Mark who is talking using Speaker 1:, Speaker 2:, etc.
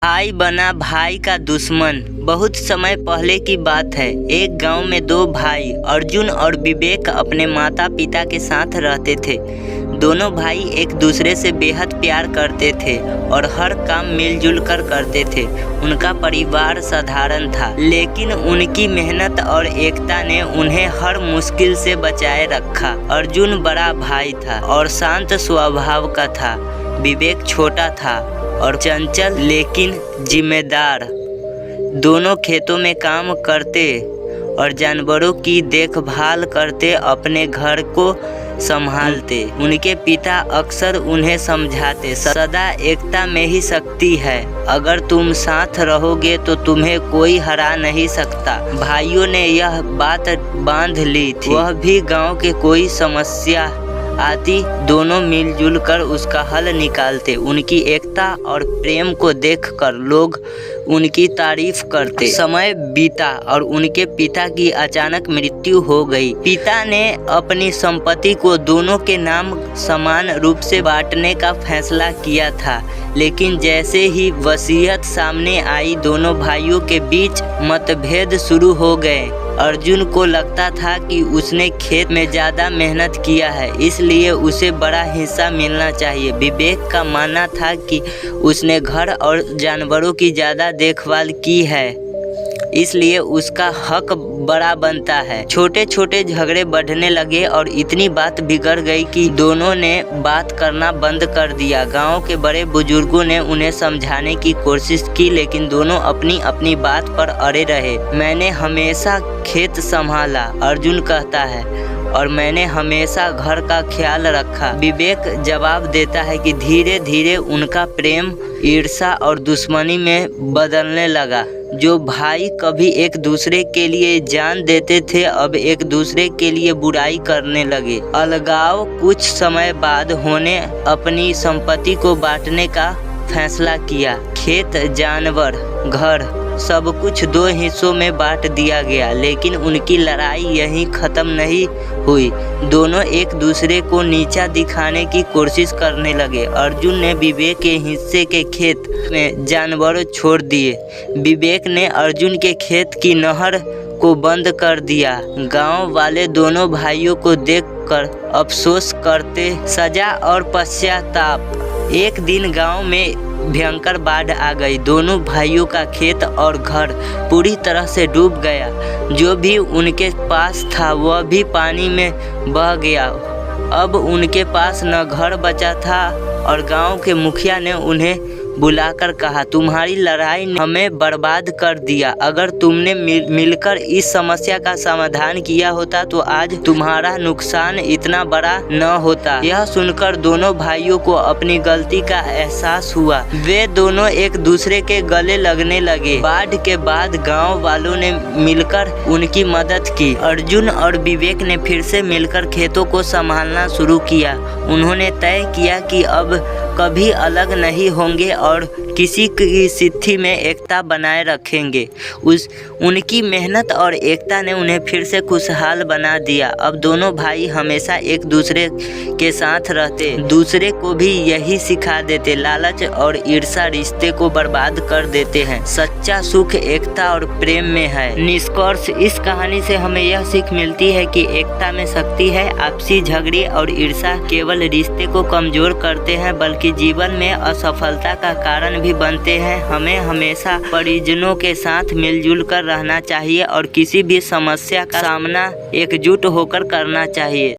Speaker 1: भाई बना भाई का दुश्मन। बहुत समय पहले की बात है। एक गांव में दो भाई अर्जुन और विवेक अपने माता पिता के साथ रहते थे। दोनों भाई एक दूसरे से बेहद प्यार करते थे और हर काम मिलजुल कर करते थे। उनका परिवार साधारण था, लेकिन उनकी मेहनत और एकता ने उन्हें हर मुश्किल से बचाए रखा। अर्जुन बड़ा भाई था और शांत स्वभाव का था। विवेक छोटा था और चंचल लेकिन जिम्मेदार। दोनों खेतों में काम करते और जानवरों की देखभाल करते अपने घर को संभालते। उनके पिता अक्सर उन्हें समझाते, सदा एकता में ही शक्ति है। अगर तुम साथ रहोगे तो तुम्हें कोई हरा नहीं सकता। भाइयों ने यह बात बांध ली थी। वह भी गांव के कोई समस्या आती दोनों मिलजुल कर उसका हल निकालते। उनकी एकता और प्रेम को देखकर लोग उनकी तारीफ करते। समय बीता और उनके पिता की अचानक मृत्यु हो गई। पिता ने अपनी संपत्ति को दोनों के नाम समान रूप से बांटने का फैसला किया था, लेकिन जैसे ही वसीयत सामने आई दोनों भाइयों के बीच मतभेद शुरू हो गए। अर्जुन को लगता था कि उसने खेत में ज़्यादा मेहनत किया है, इसलिए उसे बड़ा हिस्सा मिलना चाहिए। विवेक का मानना था कि उसने घर और जानवरों की ज़्यादा देखभाल की है, इसलिए उसका हक बड़ा बनता है। छोटे छोटे झगड़े बढ़ने लगे और इतनी बात बिगड़ गई कि दोनों ने बात करना बंद कर दिया। गांव के बड़े बुजुर्गों ने उन्हें समझाने की कोशिश की, लेकिन दोनों अपनी अपनी बात पर अड़े रहे। मैंने हमेशा खेत संभाला, अर्जुन कहता है, और मैंने हमेशा घर का ख्याल रखा। विवेक जवाब देता है कि धीरे धीरे उनका प्रेम ईर्ष्या और दुश्मनी में बदलने लगा। जो भाई कभी एक दूसरे के लिए जान देते थे, अब एक दूसरे के लिए बुराई करने लगे। अलगाव कुछ समय बाद होने अपनी संपत्ति को बांटने का फैसला किया। खेत, जानवर, घर सब कुछ दो हिस्सों में बांट दिया गया, लेकिन उनकी लड़ाई यहीं खत्म नहीं हुई। दोनों एक दूसरे को नीचा दिखाने की कोशिश करने लगे। अर्जुन ने विवेक के हिस्से के खेत में जानवर छोड़ दिए। विवेक ने अर्जुन के खेत की नहर को बंद कर दिया। गांव वाले दोनों भाइयों को देखकर अफसोस करते, सजा और पश्चाताप। एक दिन गांव में भयंकर बाढ़ आ गई। दोनों भाइयों का खेत और घर पूरी तरह से डूब गया। जो भी उनके पास था वह भी पानी में बह गया। अब उनके पास न घर बचा था और गांव के मुखिया ने उन्हें बुलाकर कहा, तुम्हारी लड़ाई ने हमें बर्बाद कर दिया। अगर तुमने मिलकर इस समस्या का समाधान किया होता तो आज तुम्हारा नुकसान इतना बड़ा न होता। यह सुनकर दोनों भाइयों को अपनी गलती का एहसास हुआ। वे दोनों एक दूसरे के गले लगने लगे। बाढ़ के बाद गांव वालों ने मिलकर उनकी मदद की। अर्जुन और विवेक ने फिर से मिलकर खेतों को संभालना शुरू किया। उन्होंने तय किया कि अब कभी अलग नहीं होंगे और किसी की स्थिति में एकता बनाए रखेंगे। उनकी मेहनत और एकता ने उन्हें फिर से खुशहाल बना दिया। अब दोनों भाई हमेशा एक दूसरे के साथ रहते, दूसरे को भी यही सिखा देते। लालच और ईर्ष्या रिश्ते को बर्बाद कर देते हैं। सच्चा सुख एकता और प्रेम में है। निष्कर्ष, इस कहानी से हमें यह सीख मिलती है कि एकता में शक्ति है। आपसी झगड़े और ईर्ष्या केवल रिश्ते को कमजोर करते हैं, बल्कि जीवन में असफलता का कारण भी बनते हैं। हमें हमेशा परिजनों के साथ मिलजुल कर रहना चाहिए और किसी भी समस्या का सामना एकजुट होकर करना चाहिए।